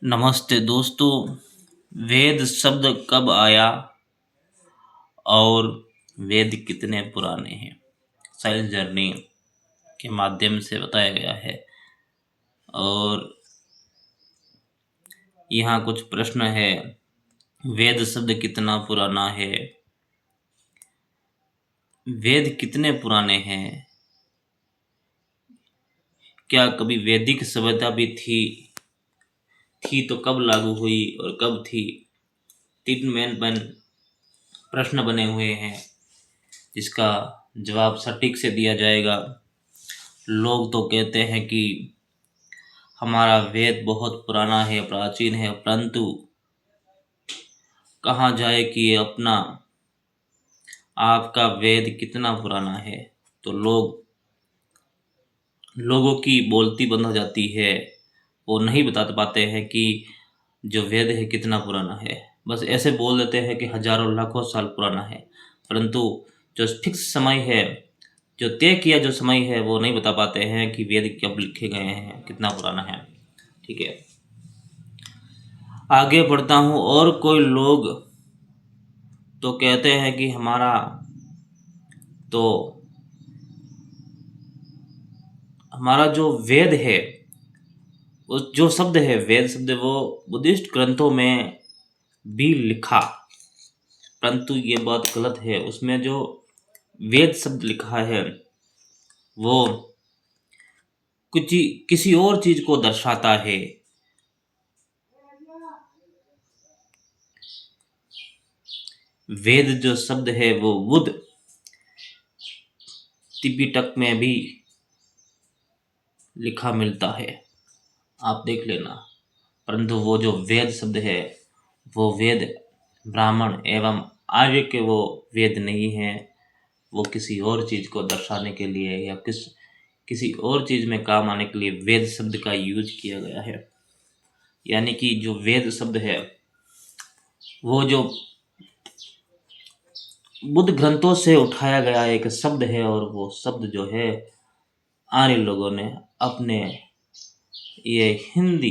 नमस्ते दोस्तों। वेद शब्द कब आया और वेद कितने पुराने हैं, साइंस जर्नी के माध्यम से बताया गया है। और यहाँ कुछ प्रश्न है। वेद शब्द कितना पुराना है? वेद कितने पुराने हैं? क्या कभी वैदिक सभ्यता भी थी तो कब लागू हुई और कब थी? तीन मेन प्रश्न बने हुए हैं जिसका जवाब सटीक से दिया जाएगा। लोग तो कहते हैं कि हमारा वेद बहुत पुराना है, प्राचीन है, परंतु कहाँ जाए कि ये अपना आपका वेद कितना पुराना है। तो लोगों की बोलती बंद हो जाती है। वो नहीं बता पाते हैं कि जो वेद है कितना पुराना है। बस ऐसे बोल देते हैं कि हजारों लाखों साल पुराना है, परंतु जो फिक्स समय है, जो तय किया जो समय है, वो नहीं बता पाते हैं कि वेद कब लिखे गए हैं, कितना पुराना है। ठीक है, आगे बढ़ता हूँ। और कोई लोग तो कहते हैं कि तो हमारा जो वेद है, उस जो शब्द है वेद शब्द, वो बुद्धिस्ट ग्रंथों में भी लिखा, परंतु ये बात गलत है। उसमें जो वेद शब्द लिखा है वो कुछ किसी और चीज को दर्शाता है। वेद जो शब्द है वो बुद्ध त्रिपिटक में भी लिखा मिलता है, आप देख लेना। परंतु वो जो वेद शब्द है वो वेद ब्राह्मण एवं आर्य के वो वेद नहीं है। वो किसी और चीज को दर्शाने के लिए या किसी और चीज में काम आने के लिए वेद शब्द का यूज किया गया है। यानी कि जो वेद शब्द है वो जो बुद्ध ग्रंथों से उठाया गया एक शब्द है, और वो शब्द जो है आर्य लोगों ने अपने ये हिंदी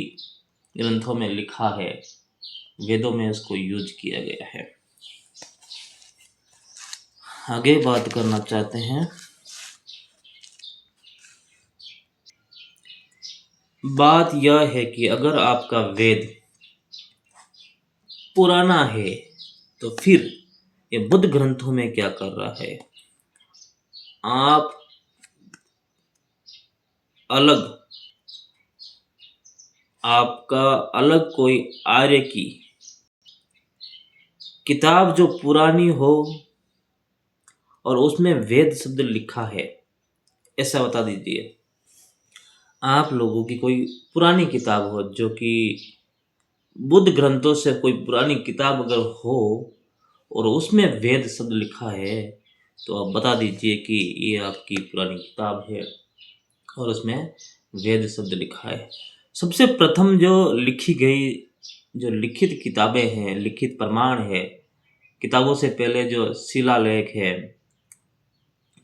ग्रंथों में लिखा है, वेदों में इसको यूज किया गया है। आगे बात करना चाहते हैं। बात यह है कि अगर आपका वेद पुराना है तो फिर ये बुद्ध ग्रंथों में क्या कर रहा है? आप अलग आपका अलग कोई आर्य की किताब जो पुरानी हो और उसमें वेद शब्द लिखा है, ऐसा बता दीजिए। आप लोगों की कोई पुरानी किताब हो, जो कि बुद्ध ग्रंथों से कोई पुरानी किताब अगर हो और उसमें वेद शब्द लिखा है, तो आप बता दीजिए कि ये आपकी पुरानी किताब है और उसमें वेद शब्द लिखा है। सबसे प्रथम जो लिखी गई जो लिखित किताबें हैं, लिखित प्रमाण है, किताबों से पहले जो शिलालेख है,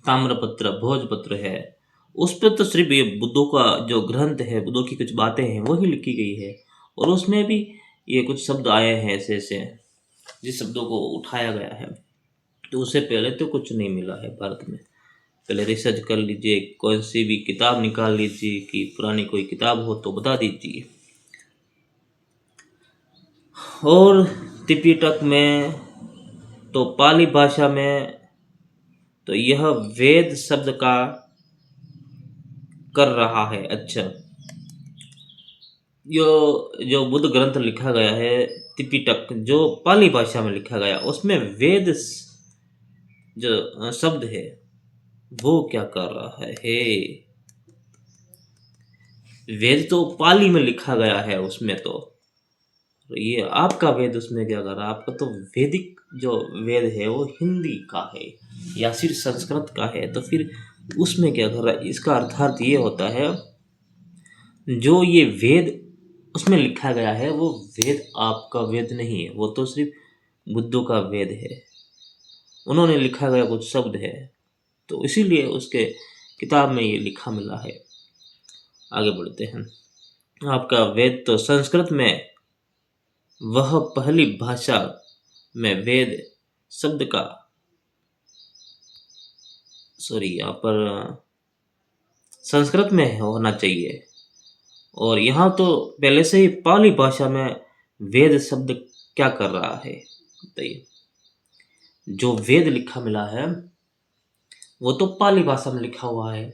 ताम्रपत्र, भोजपत्र है, उस पर तो सिर्फ ये बुद्धों का जो ग्रंथ है, बुद्धों की कुछ बातें हैं वही लिखी गई है। और उसमें भी ये कुछ शब्द आए हैं ऐसे ऐसे जिस शब्दों को उठाया गया है। तो उससे पहले तो कुछ नहीं मिला है भारत में। पहले रिसर्च कर लीजिए, कौन सी भी किताब निकाल लीजिए कि पुरानी कोई किताब हो तो बता दीजिए। और त्रिपिटक में तो पाली भाषा में तो यह वेद शब्द का कर रहा है। अच्छा, जो बुद्ध ग्रंथ लिखा गया है त्रिपिटक, जो पाली भाषा में लिखा गया, उसमें वेद जो शब्द है वो क्या कर रहा है? वेद तो पाली में लिखा गया है उसमें, तो ये आपका वेद उसमें क्या कर रहा है? आपका तो वैदिक जो वेद है वो हिंदी का है या फिर संस्कृत का है, तो फिर उसमें क्या कर रहा है? इसका अर्थात ये होता है, जो ये वेद उसमें लिखा गया है वो वेद आपका वेद नहीं है, वो तो सिर्फ बुद्धों का वेद है। उन्होंने लिखा गया कुछ शब्द है, तो इसीलिए उसके किताब में ये लिखा मिला है। आगे बढ़ते हैं। आपका वेद तो संस्कृत में वह पहली भाषा में वेद शब्द का यहाँ पर संस्कृत में होना चाहिए। और यहाँ तो पहले से ही पाली भाषा में वेद शब्द क्या कर रहा है बताइए। जो वेद लिखा मिला है वो तो पाली भाषा में लिखा हुआ है,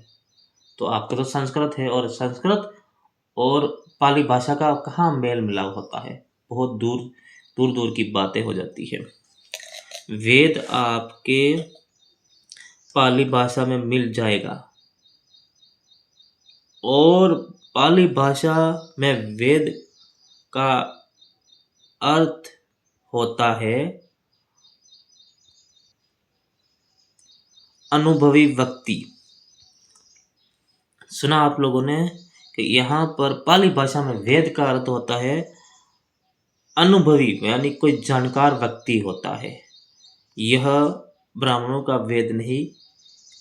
तो आपका तो संस्कृत है, और संस्कृत और पाली भाषा का कहाँ मेल मिलाप होता है, बहुत दूर दूर दूर की बातें हो जाती है। वेद आपके पाली भाषा में मिल जाएगा, और पाली भाषा में वेद का अर्थ होता है अनुभवी व्यक्ति। सुना आप लोगों ने कि यहाँ पर पाली भाषा में वेद का अर्थ होता है अनुभवी, यानी कोई जानकार व्यक्ति होता है। यह ब्राह्मणों का वेद नहीं,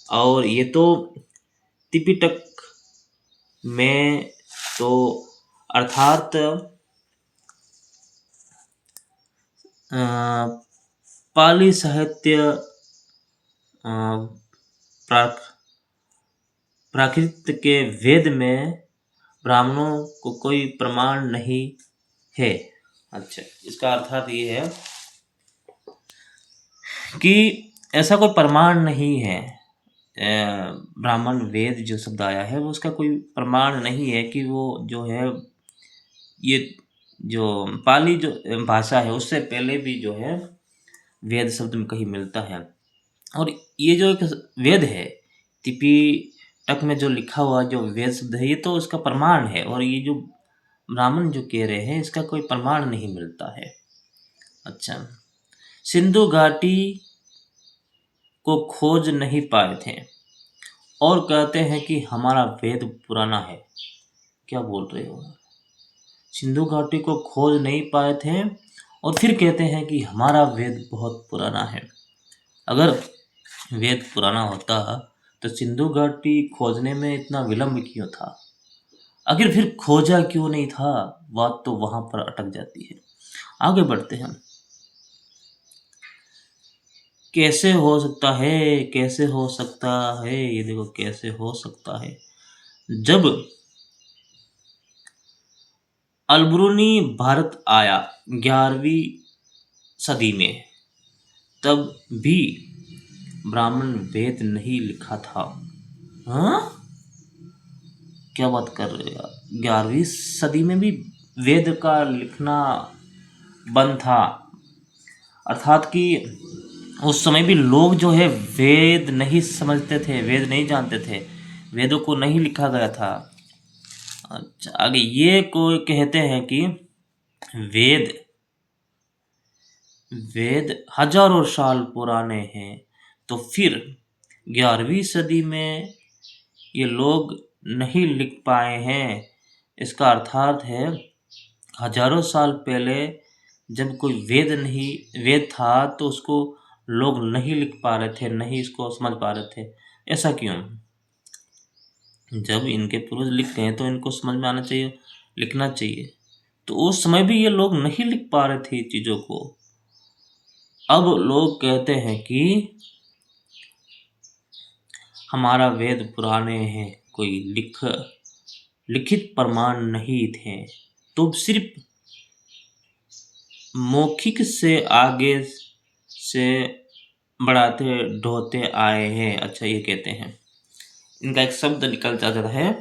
और ये तो त्रिपिटक में तो अर्थात पाली साहित्य प्राकृत के वेद में ब्राह्मणों को कोई प्रमाण नहीं है। अच्छा, इसका अर्थात ये है कि ऐसा कोई प्रमाण नहीं है। ब्राह्मण वेद जो शब्द आया है वो उसका कोई प्रमाण नहीं है कि वो जो है, ये जो पाली जो भाषा है उससे पहले भी जो है वेद शब्द में कहीं मिलता है। और ये जो एक वेद है, त्रिपिटक में जो लिखा हुआ जो वेद शब्द है, ये तो उसका प्रमाण है, और ये जो ब्राह्मण जो कह रहे हैं इसका कोई प्रमाण नहीं मिलता है। अच्छा, सिंधु घाटी को खोज नहीं पाए थे और कहते हैं कि हमारा वेद पुराना है। क्या बोल रहे हो? सिंधु घाटी को खोज नहीं पाए थे और फिर कहते हैं कि हमारा वेद बहुत पुराना है। अगर वेद पुराना होता तो सिंधु घाटी खोजने में इतना विलंब क्यों था? आखिर फिर खोजा क्यों नहीं था? बात तो वहां पर अटक जाती है। आगे बढ़ते हैं। कैसे हो सकता है, कैसे हो सकता है, ये देखो कैसे हो सकता है। जब अलबरूनी भारत आया 11वीं सदी में, तब भी ब्राह्मण वेद नहीं लिखा था। हाँ, क्या बात कर रहे हो? 11वीं सदी में भी वेद का लिखना बंद था, अर्थात कि उस समय भी लोग जो है वेद नहीं समझते थे, वेद नहीं जानते थे, वेदों को नहीं लिखा गया था। अच्छा, आगे ये कोई कहते हैं कि वेद वेद हजारों साल पुराने हैं, तो फिर 11वीं सदी में ये लोग नहीं लिख पाए हैं। इसका अर्थात है हजारों साल पहले जब कोई वेद था तो उसको लोग नहीं लिख पा रहे थे, नहीं इसको समझ पा रहे थे। ऐसा क्यों? जब इनके पूर्वज लिख गए तो इनको समझ में आना चाहिए, लिखना चाहिए। तो उस समय भी ये लोग नहीं लिख पा रहे थे चीज़ों को। अब लोग कहते हैं कि हमारा वेद पुराने हैं, कोई लिखित प्रमाण नहीं थे, तो सिर्फ मौखिक से आगे से बढ़ाते ढोते आए हैं। अच्छा, ये कहते हैं, इनका एक शब्द निकल जाता है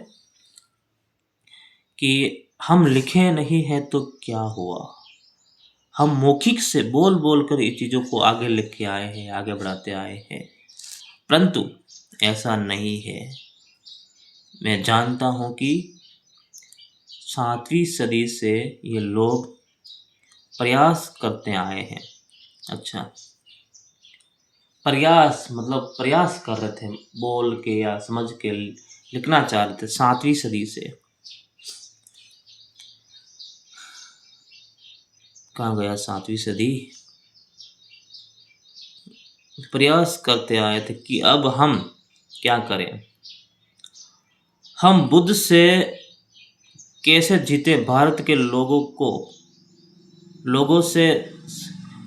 कि हम लिखे नहीं हैं तो क्या हुआ, हम मौखिक से बोल बोल कर ये चीज़ों को आगे लिख के आए हैं, आगे बढ़ाते आए हैं। परंतु ऐसा नहीं है। मैं जानता हूँ कि 7वीं सदी से ये लोग प्रयास करते आए हैं। अच्छा, प्रयास मतलब प्रयास कर रहे थे, बोल के या समझ के लिखना चाह रहे थे 7वीं सदी से। कहाँ गया 7वीं सदी? प्रयास करते आए थे कि अब हम क्या करें, हम बुद्ध से कैसे जीते, भारत के लोगों को लोगों से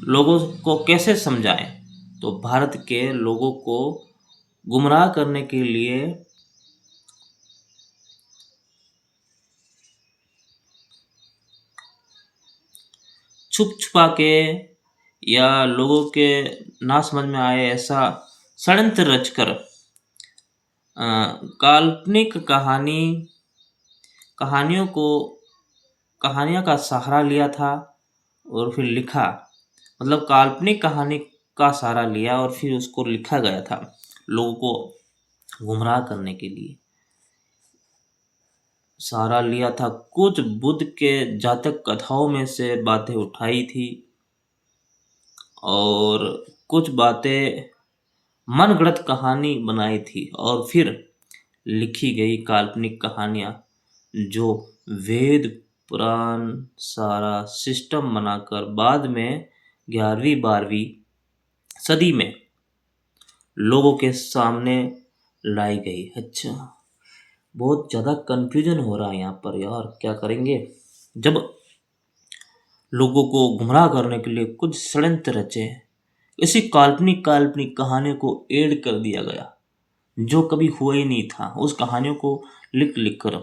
लोगों को कैसे समझाएं? तो भारत के लोगों को गुमराह करने के लिए छुप छुपा के या लोगों के ना समझ में आए ऐसा षड्यंत्र रचकर काल्पनिक कहानियों को कहानियों का सहारा लिया था और फिर लिखा। मतलब काल्पनिक कहानी का सहारा लिया और फिर उसको लिखा गया था लोगों को गुमराह करने के लिए। सहारा लिया था, कुछ बुद्ध के जातक कथाओं में से बातें उठाई थी और कुछ बातें मनगढ़ंत कहानी बनाई थी और फिर लिखी गई काल्पनिक कहानियाँ जो वेद पुराण सारा सिस्टम बनाकर बाद में 11वीं-12वीं सदी में लोगों के सामने लाई गई। अच्छा, बहुत ज़्यादा कंफ्यूजन हो रहा है यहाँ पर यार, क्या करेंगे? जब लोगों को गुमराह करने के लिए कुछ षड्यंत्र रचे, इसी काल्पनिक कहानियों को ऐड कर दिया गया जो कभी हुआ ही नहीं था। उस कहानियों को लिख कर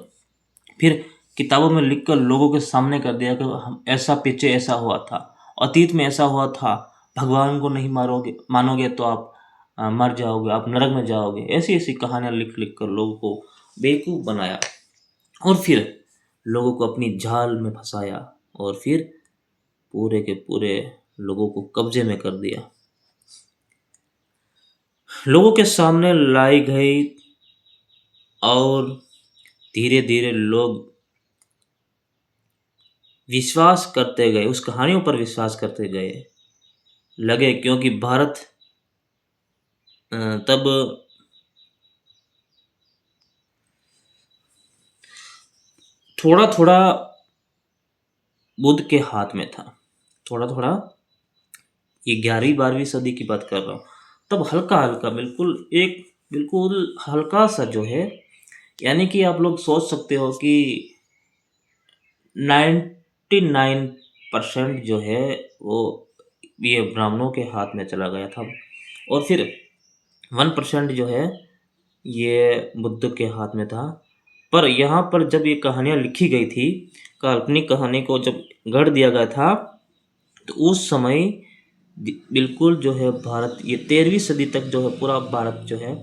फिर किताबों में लिखकर लोगों के सामने कर दिया कि हम ऐसा पीछे ऐसा हुआ था, अतीत में ऐसा हुआ था, भगवान को नहीं मानोगे तो आप मर जाओगे, आप नरक में जाओगे। ऐसी ऐसी कहानियाँ लिख कर लोगों को बेवकूफ़ बनाया और फिर लोगों को अपनी जाल में फंसाया और फिर पूरे के पूरे लोगों को कब्जे में कर दिया। लोगों के सामने लाई गई और धीरे धीरे लोग विश्वास करते गए, उस कहानियों पर विश्वास करते गए लगे, क्योंकि भारत तब थोड़ा थोड़ा बुद्ध के हाथ में था, थोड़ा थोड़ा। ये 11वीं-12वीं सदी की बात कर रहा हूँ। तब हल्का हल्का बिल्कुल हल्का सा जो है, यानी कि आप लोग सोच सकते हो कि 99% जो है वो ये ब्राह्मणों के हाथ में चला गया था और फिर 1% जो है ये बुद्ध के हाथ में था। पर यहाँ पर जब ये कहानियाँ लिखी गई थी, काल्पनिक कहानी को जब गढ़ दिया गया था, तो उस समय बिल्कुल जो है भारत, ये 13वीं सदी तक जो है पूरा भारत जो है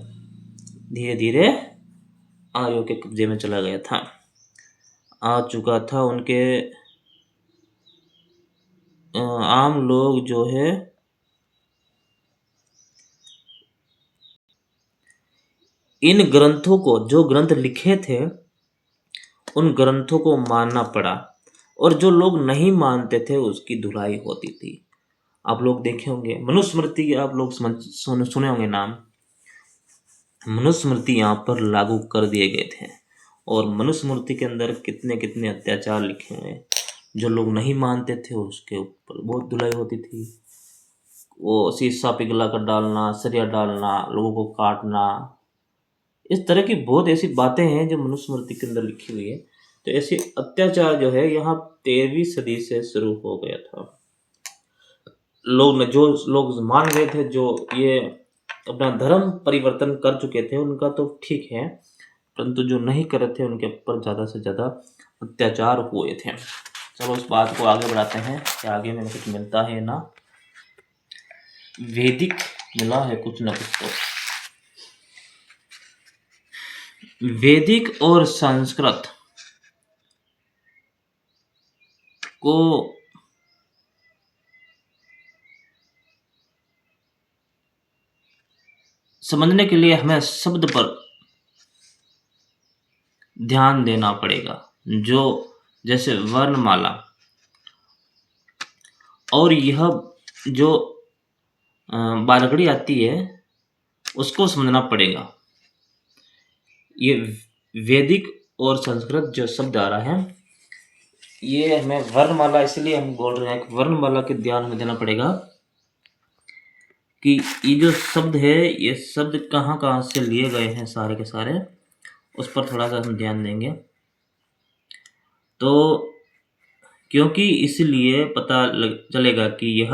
धीरे धीरे आर्यों के कब्जे में चला गया था, आ चुका था। उनके आम लोग जो है इन ग्रंथों को, जो ग्रंथ लिखे थे उन ग्रंथों को मानना पड़ा और जो लोग नहीं मानते थे उसकी धुलाई होती थी। आप लोग देखे होंगे मनुस्मृति के, आप लोग सुने होंगे नाम। मनुस्मृति यहाँ पर लागू कर दिए गए थे और मनुस्मृति के अंदर कितने कितने अत्याचार लिखे हुए हैं। जो लोग नहीं मानते थे उसके ऊपर बहुत धुलाई होती थी। वो शीशा पिघला कर डालना, सरिया डालना, लोगों को काटना, इस तरह की बहुत ऐसी बातें हैं जो मनुस्मृति के अंदर लिखी हुई है। तो ऐसे अत्याचार जो है यहाँ 13वीं सदी से शुरू हो गया था। जो लोग मान गए थे, जो ये अपना धर्म परिवर्तन कर चुके थे, उनका तो ठीक है, परंतु जो नहीं कर रहे थे उनके ऊपर ज़्यादा से ज़्यादा अत्याचार हुए थे। चलो उस बात को आगे बढ़ाते हैं कि आगे में कुछ मिलता है ना, वैदिक मिला है कुछ ना कुछ। तो वैदिक और संस्कृत को समझने के लिए हमें शब्द पर ध्यान देना पड़ेगा, जो जैसे वर्णमाला, और यह जो बारगड़ी आती है उसको समझना पड़ेगा। ये वैदिक और संस्कृत जो शब्द आ रहा है, ये हमें वर्णमाला, इसलिए हम बोल रहे हैं कि वर्णमाला के ध्यान में देना पड़ेगा कि ये जो शब्द है, ये शब्द कहाँ कहाँ से लिए गए हैं सारे के सारे, उस पर थोड़ा सा हम ध्यान देंगे। तो क्योंकि इसलिए पता चलेगा कि यह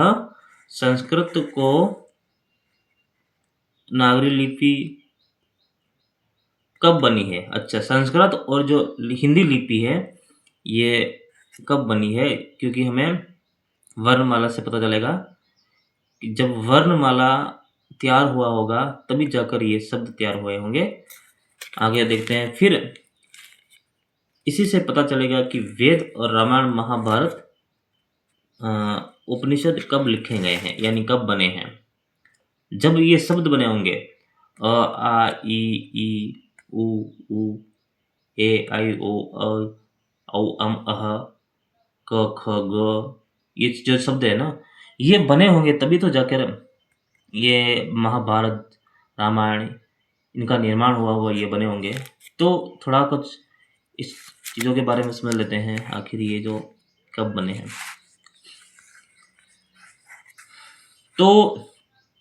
संस्कृत को नागरी लिपि कब बनी है। अच्छा, संस्कृत और जो हिंदी लिपि है ये कब बनी है, क्योंकि हमें वर्णमाला से पता चलेगा कि जब वर्णमाला तैयार हुआ होगा तभी जाकर ये शब्द तैयार हुए होंगे। आगे देखते हैं। फिर इसी से पता चलेगा कि वेद और रामायण महाभारत उपनिषद कब लिखे गए हैं, यानी कब बने हैं। जब ये शब्द बने होंगे अ आ इ ई उ ए आई ओ औ अम अह क ख ग, ये जो शब्द है ना ये बने होंगे तभी तो जाकर ये महाभारत रामायण इनका निर्माण हुआ ये बने होंगे। तो थोड़ा कुछ इस चीज़ों के बारे में समझ लेते हैं, आखिर ये जो कब बने हैं। तो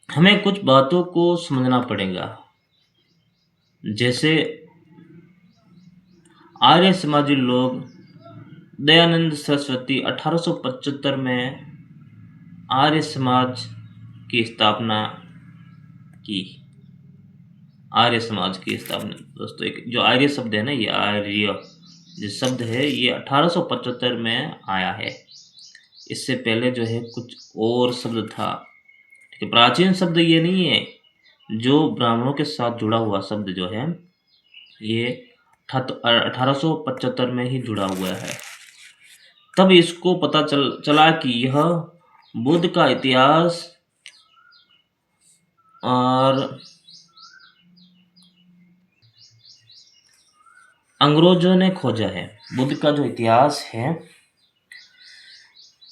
हमें कुछ बातों को समझना पड़ेगा। जैसे आर्य समाजी लोग दयानंद सरस्वती 1875 में आर्य समाज की स्थापना की। आर्य समाज की स्थापना दोस्तों, एक जो आर्य शब्द है ना, ये आर्य जो शब्द है ये 1875 में आया है। इससे पहले जो है कुछ और शब्द था। ठीक है, प्राचीन शब्द ये नहीं है, जो ब्राह्मणों के साथ जुड़ा हुआ शब्द जो है ये 1875 में ही जुड़ा हुआ है। तब इसको पता चला कि यह बुद्ध का इतिहास और अंग्रेजों ने खोजा है। बुद्ध का जो इतिहास है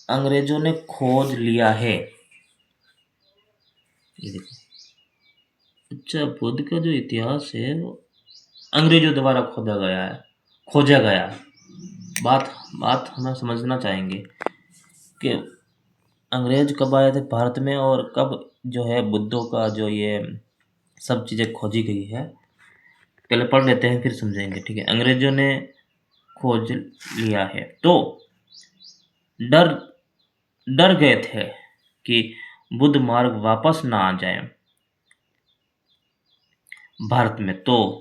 अंग्रेजों ने खोज लिया है। ये देखो, अच्छा, बुद्ध का जो इतिहास है वो अंग्रेजों द्वारा खोजा गया। बात हमें समझना चाहेंगे कि अंग्रेज कब आए थे भारत में और कब जो है बुद्धों का जो ये सब चीज़ें खोजी गई है। पहले पढ़ लेते हैं फिर समझेंगे। ठीक है, अंग्रेजों ने खोज लिया है तो डर गए थे कि बुद्ध मार्ग वापस ना आ जाए भारत में। तो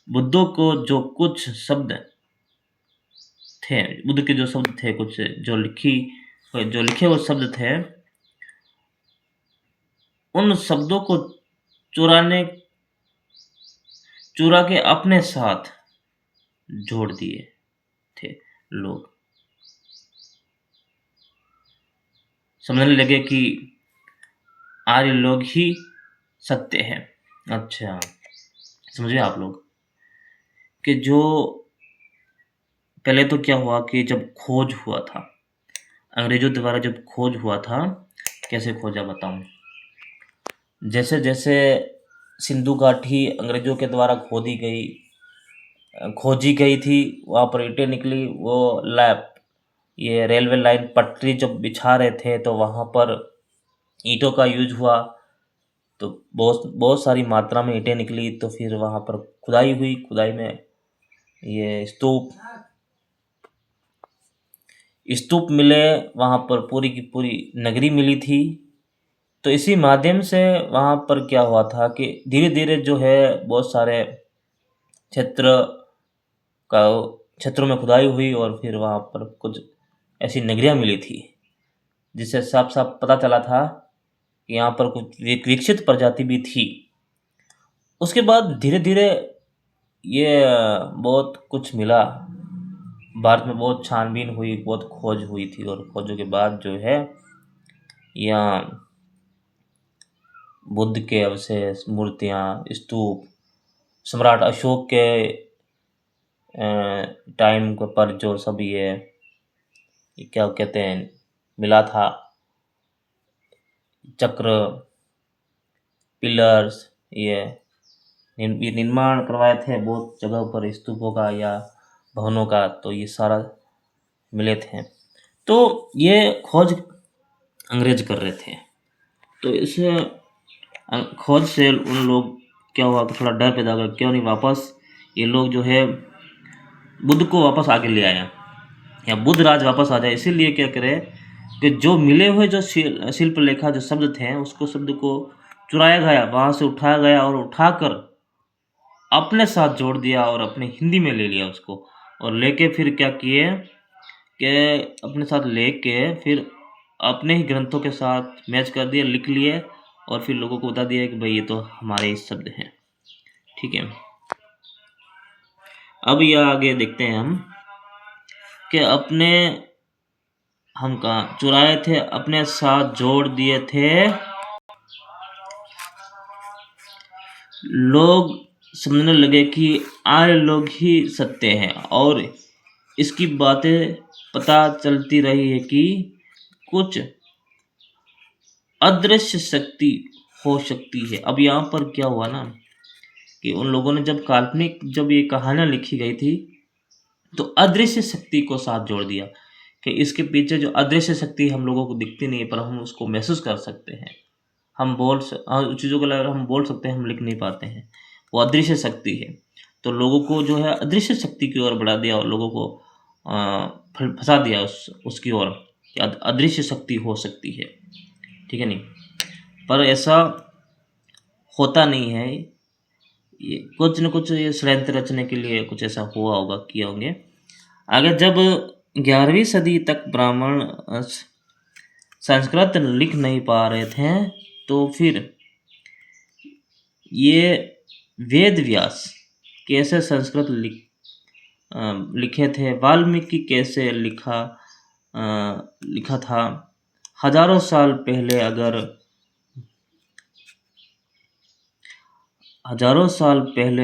बुद्धों को जो कुछ शब्द थे, बुद्ध के जो शब्द थे, कुछ जो लिखे हुए शब्द थे, उन शब्दों को चुरा के अपने साथ जोड़ दिए थे लोग। समझने लगे कि आर्य लोग ही सत्य हैं। अच्छा, समझिए आप लोग कि जो पहले तो क्या हुआ कि जब खोज हुआ था, अंग्रेजों द्वारा जब खोज हुआ था, कैसे खोजा बताऊं। जैसे जैसे सिंधु घाटी अंग्रेजों के द्वारा खोजी गई थी, वहाँ पर ईंटें निकली, वो ये रेलवे लाइन पटरी जब बिछा रहे थे तो वहाँ पर ईंटों का यूज हुआ, तो बहुत सारी मात्रा में ईंटें निकली। तो फिर वहाँ पर खुदाई हुई, खुदाई में ये स्तूप मिले, वहाँ पर पूरी की पूरी नगरी मिली थी। तो इसी माध्यम से वहाँ पर क्या हुआ था कि धीरे धीरे जो है बहुत सारे क्षेत्रों में खुदाई हुई और फिर वहाँ पर कुछ ऐसी नगरियाँ मिली थी जिससे साफ साफ पता चला था कि यहाँ पर कुछ विकसित प्रजाति भी थी। उसके बाद धीरे धीरे ये बहुत कुछ मिला, भारत में बहुत छानबीन हुई, बहुत खोज हुई थी और खोजों के बाद जो है यहाँ बुद्ध के अवशेष, मूर्तियाँ, स्तूप, सम्राट अशोक के टाइम पर जो सब ये क्या कहते हैं मिला था, चक्र, पिलर्स, ये निर्माण करवाए थे बहुत जगह पर स्तूपों का या भवनों का, तो ये सारा मिले थे। तो ये खोज अंग्रेज कर रहे थे। तो इस खोज से उन लोग क्या हुआ कि थोड़ा डर पैदा कर, क्यों नहीं वापस ये लोग जो है बुद्ध को वापस आगे ले आया, या बुद्ध राज वापस आ जाए। इसीलिए क्या करे कि जो मिले हुए जो शिल्प लेखा जो शब्द थे, उसको शब्द को चुराया गया, वहाँ से उठाया गया और उठाकर अपने साथ जोड़ दिया और अपने हिंदी में ले लिया उसको, और लेके फिर क्या किए कि अपने साथ लेके फिर अपने ही ग्रंथों के साथ मैच कर दिए, लिख लिए, और फिर लोगों को बता दिया कि भाई ये तो हमारे ही शब्द हैं। ठीक है, अब ये आगे देखते हैं हम कि अपने हम कहाँ चुराए थे, अपने साथ जोड़ दिए थे, लोग समझने लगे कि आर्य लोग ही सत्य हैं, और इसकी बातें पता चलती रही है कि कुछ अदृश्य शक्ति हो सकती है। अब यहाँ पर क्या हुआ ना कि उन लोगों ने जब ये कहानियाँ लिखी गई थी, तो अदृश्य शक्ति को साथ जोड़ दिया कि इसके पीछे जो अदृश्य शक्ति हम लोगों को दिखती नहीं है, पर हम उसको महसूस कर सकते हैं। उन चीज़ों को लेकर हम बोल सकते हैं, हम लिख नहीं पाते हैं, वो अदृश्य शक्ति है। तो लोगों को जो है अदृश्य शक्ति की ओर बढ़ा दिया, और लोगों को फंसा दिया उसकी ओर कि अदृश्य शक्ति हो सकती है। ठीक है नहीं, पर ऐसा होता नहीं है। ये कुछ न कुछ ये षड्यंत्र रचने के लिए कुछ ऐसा हुआ होगा, किए होंगे। आगे जब 11वीं सदी तक ब्राह्मण संस्कृत लिख नहीं पा रहे थे, तो फिर ये वेद व्यास कैसे संस्कृत लिखे थे, वाल्मीकि कैसे लिखा था। हजारों साल पहले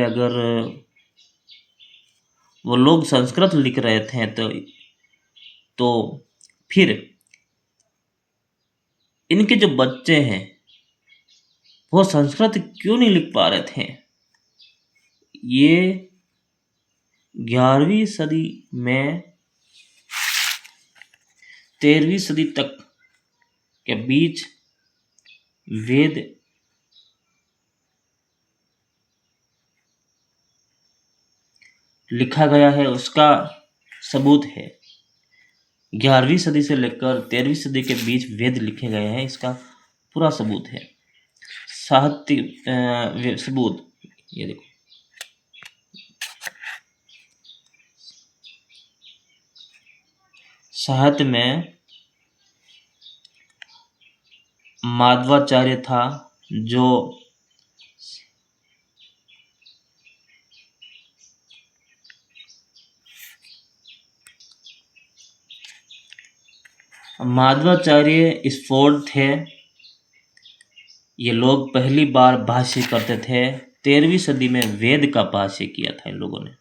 अगर वो लोग संस्कृत लिख रहे थे, तो फिर इनके जो बच्चे हैं वो संस्कृत क्यों नहीं लिख पा रहे थे। ये 11वीं सदी में 13वीं सदी तक के बीच वेद लिखा गया है, उसका सबूत है। 11वीं सदी से लेकर 13वीं सदी के बीच वेद लिखे गए हैं, इसका पूरा सबूत है। साहित्य सबूत ये देखो, साहित्य में माधवाचार्य था, जो माधवाचार्य स्फोट थे। ये लोग पहली बार भाष्य करते थे। 13वीं सदी में वेद का भाष्य किया था इन लोगों ने,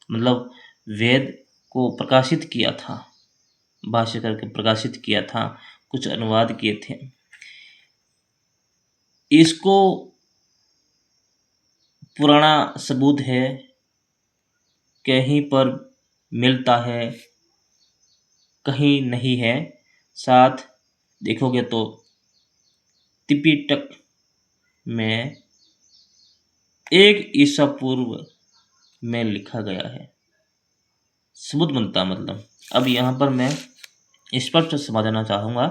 मतलब वेद को प्रकाशित किया था, भाष्य करके प्रकाशित किया था, कुछ अनुवाद किए थे। इसको पुराना सबूत है, कहीं पर मिलता है, कहीं नहीं है। साथ देखोगे तो त्रिपिटक में 1 ईसा पूर्व में लिखा गया है, सबूत बनता मतलब। अब यहाँ पर मैं स्पष्ट समझना चाहूँगा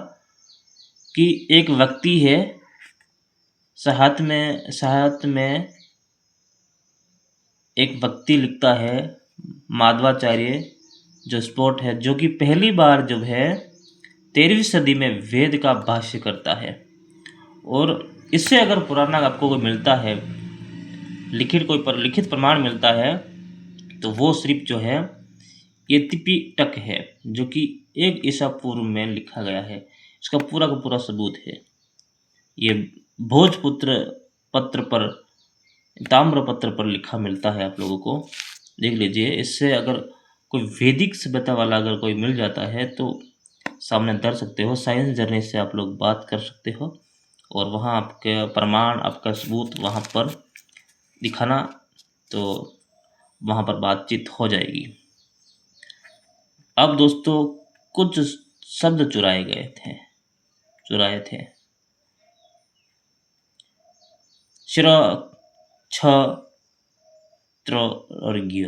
कि एक व्यक्ति है, साहित्य में एक व्यक्ति लिखता है, माधवाचार्य जो स्पॉट है, जो कि पहली बार जो है 13वीं सदी में वेद का भाष्य करता है। और इससे अगर पुराना आपको कोई मिलता है, लिखित प्रमाण मिलता है, तो वो सिर्फ जो है ये त्रिपिटक है, जो कि 1 ईसा पूर्व में लिखा गया है। इसका पूरा का पूरा सबूत है। ये भोजपुत्र पत्र पर, ताम्र पत्र पर लिखा मिलता है, आप लोगों को देख लीजिए। इससे अगर कोई वैदिक सभ्यता वाला अगर कोई मिल जाता है तो सामने धर सकते हो, साइंस जर्नी से आप लोग बात कर सकते हो, और वहाँ आपके प्रमाण, आपका सबूत वहाँ पर दिखाना, तो वहाँ पर बातचीत हो जाएगी। अब दोस्तों कुछ शब्द चुराए थे। श्र, छ, त्र और ज्ञ।